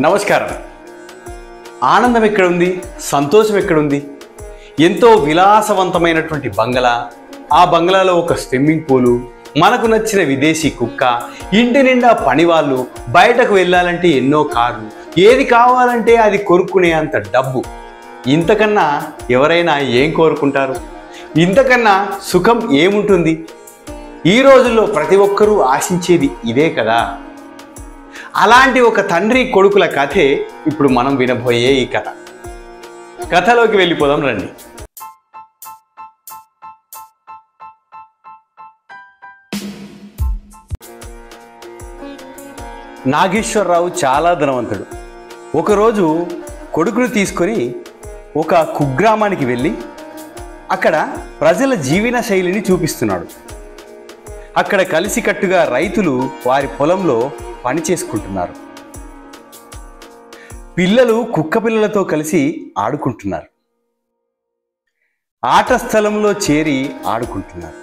నమస్కారం. ఆనందం ఎక్కడుంది, సంతోషం ఎక్కడుంది? ఎంతో విలాసవంతమైనటువంటి బంగళా, ఆ బంగళాలో ఒక స్విమ్మింగ్ పూలు, మనకు నచ్చిన విదేశీ కుక్క, ఇంటి నిండా పనివాళ్ళు, బయటకు వెళ్ళాలంటే ఎన్నో కార్లు, ఏది కావాలంటే అది కొనుక్కునే అంత డబ్బు. ఇంతకన్నా ఎవరైనా ఏం కోరుకుంటారు? ఇంతకన్నా సుఖం ఏముంటుంది? ఈ రోజుల్లో ప్రతి ఒక్కరూ ఆశించేది ఇదే కదా. అలాంటి ఒక తండ్రి కొడుకుల కథే ఇప్పుడు మనం వినబోయే ఈ కథ. కథలోకి వెళ్ళిపోదాం రండి. నాగేశ్వరరావు చాలా ధనవంతుడు. ఒకరోజు కొడుకును తీసుకొని ఒక కుగ్రామానికి వెళ్ళి అక్కడ ప్రజల జీవన శైలిని చూపిస్తున్నాడు. అక్కడ కలిసికట్టుగా రైతులు వారి పొలంలో పని చేసుకుంటున్నారు. పిల్లలు కుక్క పిల్లలతో కలిసి ఆడుకుంటున్నారు. ఆట స్థలంలో చేరి ఆడుకుంటున్నారు.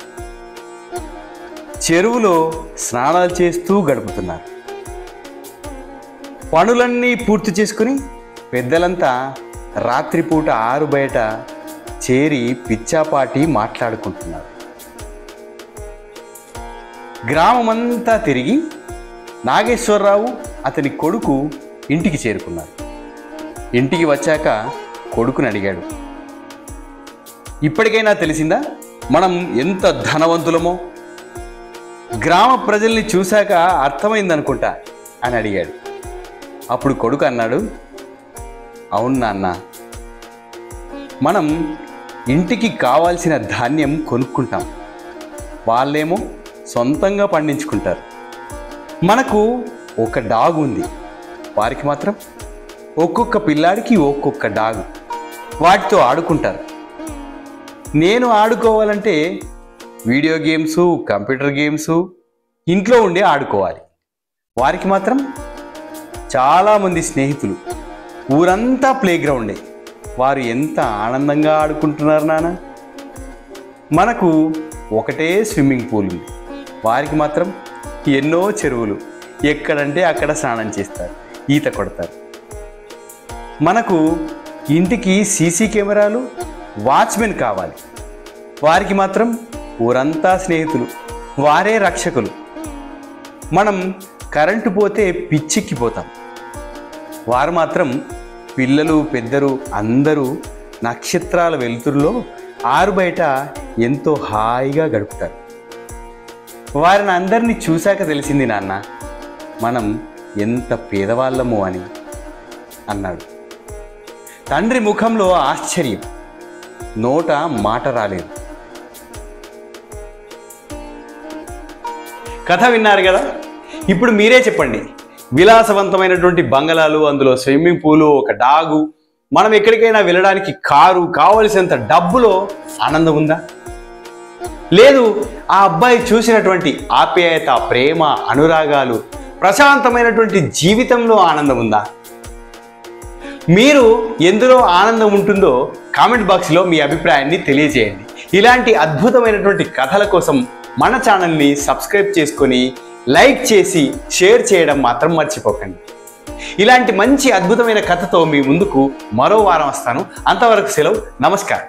చెరువులో స్నానాలు చేస్తూ గడుపుతున్నారు. పనులన్నీ పూర్తి చేసుకుని పెద్దలంతా రాత్రిపూట ఆరు బయట చేరి పిచ్చాపాటి మాట్లాడుకుంటున్నారు. గ్రామమంతా తిరిగి నాగేశ్వరరావు అతని కొడుకు ఇంటికి చేరుకున్నారు. ఇంటికి వచ్చాక కొడుకుని అడిగాడు, ఇప్పటికైనా తెలిసిందా మనం ఎంత ధనవంతులమో? గ్రామ ప్రజల్ని చూశాక అర్థమైందనుకుంటా అని అడిగాడు. అప్పుడు కొడుకు అన్నాడు, అవును నాన్న, మనం ఇంటికి కావాల్సిన ధాన్యం కొనుక్కుంటాం, వాళ్ళేమో సొంతంగా పండించుకుంటారు. మనకు ఒక డాగ్ ఉంది, వారికి మాత్రం ఒక్కొక్క పిల్లాడికి ఒక్కొక్క డాగ్, వాటితో ఆడుకుంటారు. నేను ఆడుకోవాలంటే వీడియో గేమ్స్, కంప్యూటర్ గేమ్స్ ఇంట్లో ఉండి ఆడుకోవాలి. వారికి మాత్రం చాలామంది స్నేహితులు, ఊరంతా ప్లేగ్రౌండే, వారు ఎంత ఆనందంగా ఆడుకుంటున్నారు నాన్న. మనకు ఒకటే స్విమ్మింగ్ పూల్ ఉంది, వారికి మాత్రం ఎన్నో చెరువులు, ఎక్కడంటే అక్కడ స్నానం చేస్తారు, ఈత కొడతారు. మనకు ఇంటికి సీసీ కెమెరాలు, వాచ్మెన్ కావాలి, వారికి మాత్రం ఊరంతా స్నేహితులు, వారే రక్షకులు. మనం కరెంటు పోతే పిచ్చెక్కిపోతాం, వారు మాత్రం పిల్లలు పెద్దలు అందరూ నక్షత్రాల వెలుతురులో ఆరు బయట ఎంతో హాయిగా గడుపుతారు. వారిని అందరినీ చూశాక తెలిసింది నాన్న, మనం ఎంత పేదవాళ్ళమో అని అన్నాడు. తండ్రి ముఖంలో ఆశ్చర్యం, నోట మాట రాలేదు. కథ విన్నారు కదా, ఇప్పుడు మీరే చెప్పండి. విలాసవంతమైనటువంటి బంగళాలు, అందులో స్విమ్మింగ్ పూలు, ఒక డాగు, మనం ఎక్కడికైనా వెళ్ళడానికి కారు, కావలసినంత డబ్బులో ఆనందం ఉందా? లేదు, ఆ అబ్బాయి చూసినటువంటి ఆప్యాయత, ప్రేమ, అనురాగాలు, ప్రశాంతమైనటువంటి జీవితంలో ఆనందం ఉందా? మీరు ఎందులో ఆనందం ఉంటుందో కామెంట్ బాక్స్లో మీ అభిప్రాయాన్ని తెలియజేయండి. ఇలాంటి అద్భుతమైనటువంటి కథల కోసం మన ఛానల్ని సబ్స్క్రైబ్ చేసుకొని లైక్ చేసి షేర్ చేయడం మాత్రం మర్చిపోకండి. ఇలాంటి మంచి అద్భుతమైన కథతో మీ ముందుకు మరో వారం వస్తాను. అంతవరకు సెలవు. నమస్కారం.